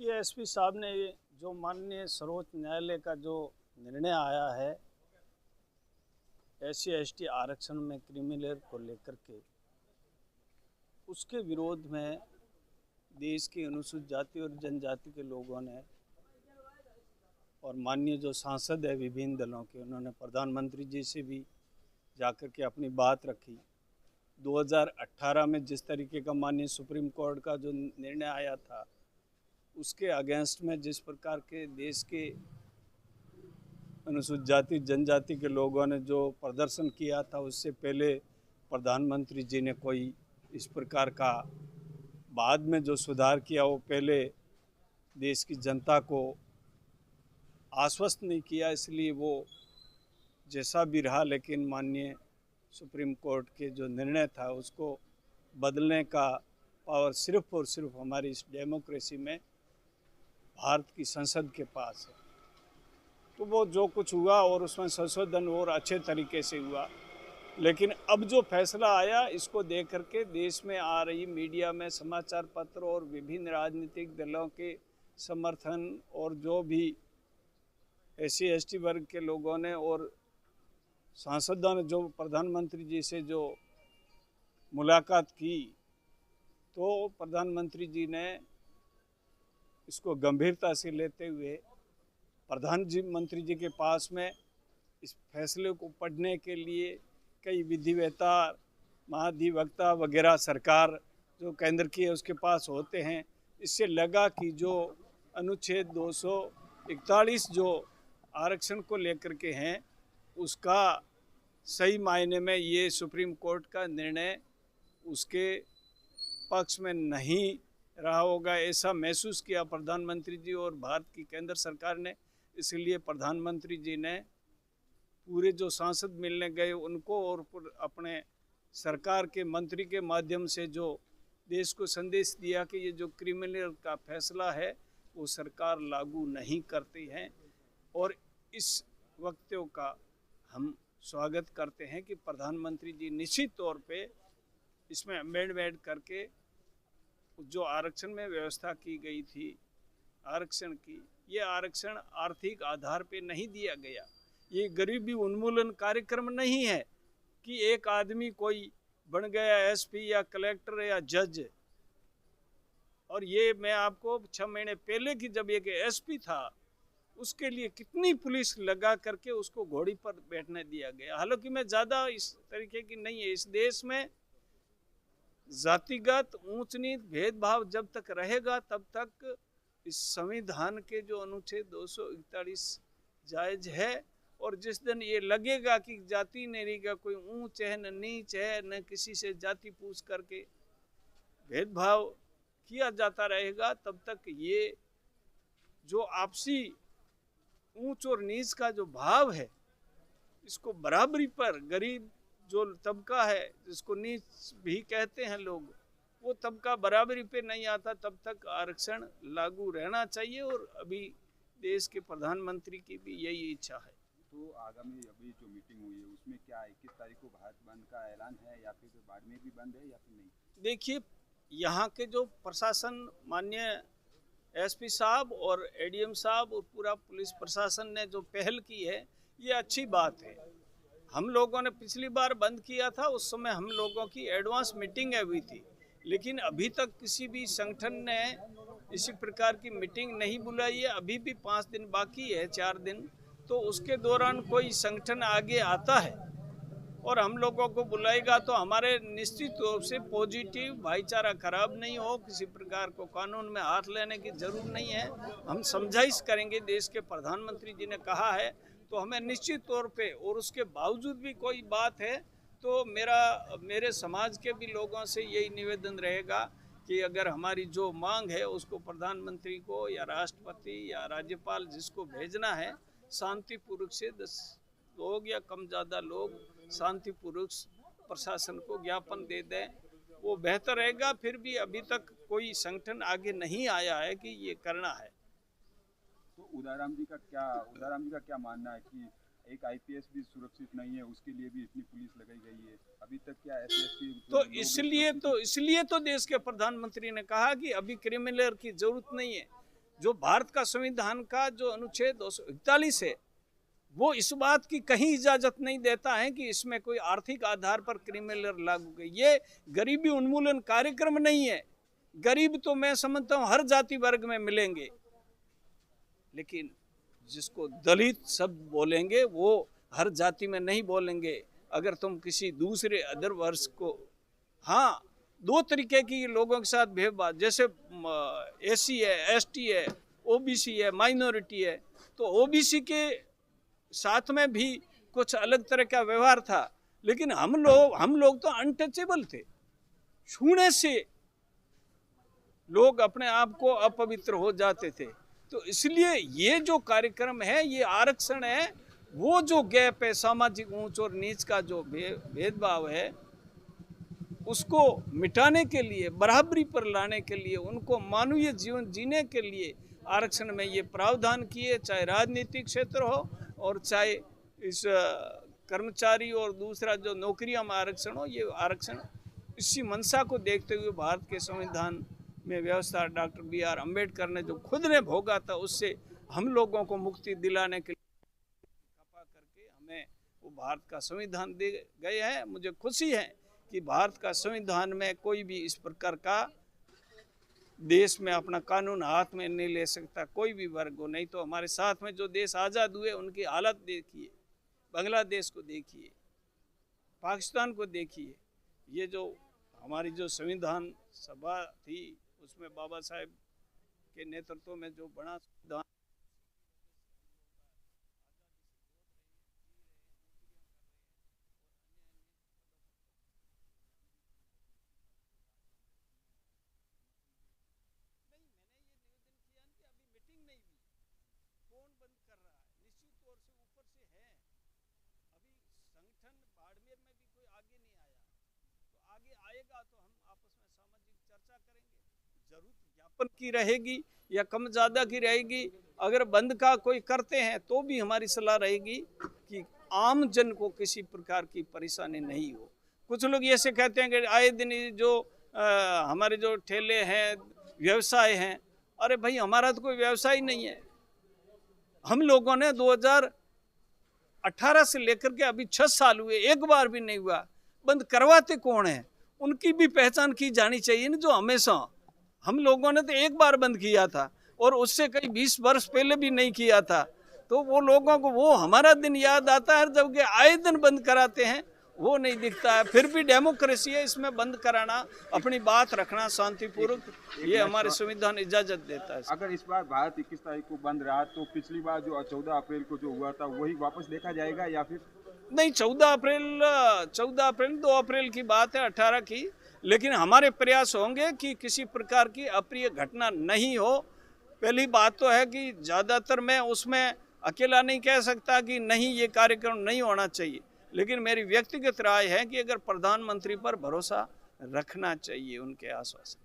ये एसपी साहब ने जो माननीय सर्वोच्च न्यायालय का जो निर्णय आया है SC ST आरक्षण में क्रिमिनल को लेकर के, उसके विरोध में देश की अनुसूचित जाति और जनजाति के लोगों ने और माननीय जो सांसद है विभिन्न दलों के, उन्होंने प्रधानमंत्री जी से भी जाकर के अपनी बात रखी। 2018 में जिस तरीके का माननीय सुप्रीम कोर्ट का जो निर्णय आया था, उसके अगेंस्ट में जिस प्रकार के देश के अनुसूचित जाति जनजाति के लोगों ने जो प्रदर्शन किया था, उससे पहले प्रधानमंत्री जी ने कोई इस प्रकार का बाद में जो सुधार किया, वो पहले देश की जनता को आश्वस्त नहीं किया। इसलिए वो जैसा भी रहा, लेकिन माननीय सुप्रीम कोर्ट के जो निर्णय था उसको बदलने का पावर सिर्फ और सिर्फ हमारी इस डेमोक्रेसी में भारत की संसद के पास है। तो वो जो कुछ हुआ और उसमें संशोधन और अच्छे तरीके से हुआ, लेकिन अब जो फैसला आया, इसको देख करके देश में आ रही मीडिया में समाचार पत्र और विभिन्न राजनीतिक दलों के समर्थन और जो भी SC ST वर्ग के लोगों ने और सांसदों ने जो प्रधानमंत्री जी से जो मुलाकात की, तो प्रधानमंत्री जी ने इसको गंभीरता से लेते हुए प्रधानमंत्री जी के पास में इस फैसले को पढ़ने के लिए कई विधिवेत्ता, महाधिवक्ता वगैरह सरकार जो केंद्र की है उसके पास होते हैं। इससे लगा कि जो अनुच्छेद 241 जो आरक्षण को लेकर के हैं, उसका सही मायने में ये सुप्रीम कोर्ट का निर्णय उसके पक्ष में नहीं रहा होगा, ऐसा महसूस किया प्रधानमंत्री जी और भारत की केंद्र सरकार ने। इसलिए प्रधानमंत्री जी ने पूरे जो सांसद मिलने गए उनको और अपने सरकार के मंत्री के माध्यम से जो देश को संदेश दिया कि ये जो क्रिमिनल का फैसला है वो सरकार लागू नहीं करती है। और इस वक्तव्य का हम स्वागत करते हैं कि प्रधानमंत्री जी निश्चित तौर पे इसमें अमेंडमेंट करके जो आरक्षण में व्यवस्था की गई थी आरक्षण की, ये आरक्षण आर्थिक आधार पे नहीं दिया गया। ये गरीबी उन्मूलन कार्यक्रम नहीं है कि एक आदमी कोई बन गया SP या कलेक्टर या जज। और ये मैं आपको 6 महीने पहले की जब एक SP था, उसके लिए कितनी पुलिस लगा करके उसको घोड़ी पर बैठने दिया गया। हालांकि मैं ज़्यादा इस तरीके की नहीं है। इस देश में जातिगत ऊंच नीच भेदभाव जब तक रहेगा तब तक इस संविधान के जो अनुच्छेद 241 जायज है। और जिस दिन ये लगेगा कि जाति नहीं का कोई ऊंच है न नीच है, न किसी से जाति पूछ करके भेदभाव किया जाता रहेगा, तब तक ये जो आपसी ऊंच और नीच का जो भाव है, इसको बराबरी पर गरीब जो तबका है, जिसको नीच भी कहते हैं लोग, वो तबका बराबरी पे नहीं आता, तब तक आरक्षण लागू रहना चाहिए। और अभी देश के प्रधानमंत्री की भी यही इच्छा है। तो आगामी अभी जो मीटिंग हुई है उसमें क्या 21 तारीख को भारत बंद का ऐलान है, या फिर बाड़मेर भी बंद है या फिर नहीं? देखिए, यहाँ के जो प्रशासन, माननीय SP साहब और ADM साहब और पूरा पुलिस प्रशासन ने जो पहल की है, ये अच्छी बात है। हम लोगों ने पिछली बार बंद किया था, उस समय हम लोगों की एडवांस मीटिंग हुई थी, लेकिन अभी तक किसी भी संगठन ने इसी प्रकार की मीटिंग नहीं बुलाई है। अभी भी 5 दिन बाकी है, 4 दिन, तो उसके दौरान कोई संगठन आगे आता है और हम लोगों को बुलाएगा तो हमारे निश्चित रूप से पॉजिटिव, भाईचारा खराब नहीं हो, किसी प्रकार को कानून में हाथ लेने की जरूरत नहीं है। हम समझाइश करेंगे, देश के प्रधानमंत्री जी ने कहा है, तो हमें निश्चित तौर पे, और उसके बावजूद भी कोई बात है तो मेरे समाज के भी लोगों से यही निवेदन रहेगा कि अगर हमारी जो मांग है उसको प्रधानमंत्री को या राष्ट्रपति या राज्यपाल जिसको भेजना है, शांतिपूर्वक से 10 लोग या कम ज़्यादा लोग शांतिपूर्वक प्रशासन को ज्ञापन दे दें, वो बेहतर रहेगा। फिर भी अभी तक कोई संगठन आगे नहीं आया है कि ये करना है। तो उदाराम जी का क्या मानना है कि एक IPS भी सुरक्षित नहीं है, उसके लिए भी इतनी पुलिस लगाई गई है, अभी तक क्या SC तो इसलिए तो देश के प्रधानमंत्री ने कहा कि अभी क्रिमिनल की जरूरत नहीं है। जो भारत का संविधान का जो अनुच्छेद 241 है वो इस बात की कहीं इजाजत नहीं देता है कि इसमें कोई आर्थिक आधार पर क्रिमिनल लागू है। ये गरीबी उन्मूलन कार्यक्रम नहीं है। गरीब तो मैं समझता हूँ हर जाति वर्ग में मिलेंगे, लेकिन जिसको दलित शब्द बोलेंगे वो हर जाति में नहीं बोलेंगे। अगर तुम किसी दूसरे अदर वर्ष को, हाँ, दो तरीके की लोगों के साथ भेदभाव, जैसे एसी है, एसटी है, ओबीसी है, माइनॉरिटी है, तो ओबीसी के साथ में भी कुछ अलग तरह का व्यवहार था, लेकिन हम लोग तो अनटचेबल थे। छूने से लोग अपने आप को अपवित्र हो जाते थे। तो इसलिए ये जो कार्यक्रम है, ये आरक्षण है, वो जो गैप है, सामाजिक ऊंच और नीच का जो भेदभाव है, उसको मिटाने के लिए, बराबरी पर लाने के लिए, उनको मानवीय जीवन जीने के लिए आरक्षण में ये प्रावधान किए, चाहे राजनीतिक क्षेत्र हो और चाहे इस कर्मचारी और दूसरा जो नौकरियां में आरक्षण हो। ये आरक्षण इसी मंशा को देखते हुए भारत के संविधान में व्यवस्था डॉक्टर BR अम्बेडकर ने जो खुद ने भोगा था, उससे हम लोगों को मुक्ति दिलाने के लिए खपा करके हमें वो भारत का संविधान दे गए हैं। मुझे खुशी है कि भारत का संविधान में कोई भी इस प्रकार का देश में अपना कानून हाथ में नहीं ले सकता, कोई भी वर्ग हो। नहीं तो हमारे साथ में जो देश आज़ाद हुए उनकी हालत देखिए, बांग्लादेश को देखिए, पाकिस्तान को देखिए। ये जो हमारी जो संविधान सभा थी, उसमें बाबा साहेब के नेतृत्व में जो बड़ा संविधान, कौन बंद कर रहा है? निश्चित तौर से ऊपर से है। अभी संगठन बाड़मेर में भी कोई आगे नहीं आया, तो आगे आएगा तो हम आपस में सामाजिक चर्चा करेंगे। जरूरत ज्ञापन की रहेगी या कम ज्यादा की रहेगी। अगर बंद का कोई करते हैं तो भी हमारी सलाह रहेगी कि आम जन को किसी प्रकार की परेशानी नहीं हो। कुछ लोग ऐसे कहते हैं कि आए दिन जो हमारे जो ठेले हैं, व्यवसाय हैं, अरे भाई हमारा तो कोई व्यवसाय नहीं है। हम लोगों ने 2018 से लेकर के अभी 6 साल हुए, एक बार भी नहीं हुआ। बंद करवाते कौन है? उनकी भी पहचान की जानी चाहिए ना, जो हमेशा। हम लोगों ने तो एक बार बंद किया था और उससे कई 20 वर्ष पहले भी नहीं किया था। तो वो लोगों को वो हमारा दिन याद आता है, जबकि आए दिन बंद कराते हैं, वो नहीं दिखता है। फिर भी डेमोक्रेसी है, इसमें बंद कराना, अपनी बात रखना शांतिपूर्वक, ये हमारे संविधान इजाजत देता है। अगर इस बार भारत 21 तारीख को बंद रहा तो पिछली बार जो 14 अप्रैल को जो हुआ था वही वापस देखा जाएगा या फिर नहीं? 14 अप्रैल 2 अप्रैल की बात है, 18 की। लेकिन हमारे प्रयास होंगे कि किसी प्रकार की अप्रिय घटना नहीं हो। पहली बात तो है कि ज़्यादातर मैं उसमें अकेला नहीं कह सकता कि नहीं, ये कार्यक्रम नहीं होना चाहिए, लेकिन मेरी व्यक्तिगत राय है कि अगर प्रधानमंत्री पर भरोसा रखना चाहिए, उनके आश्वासन।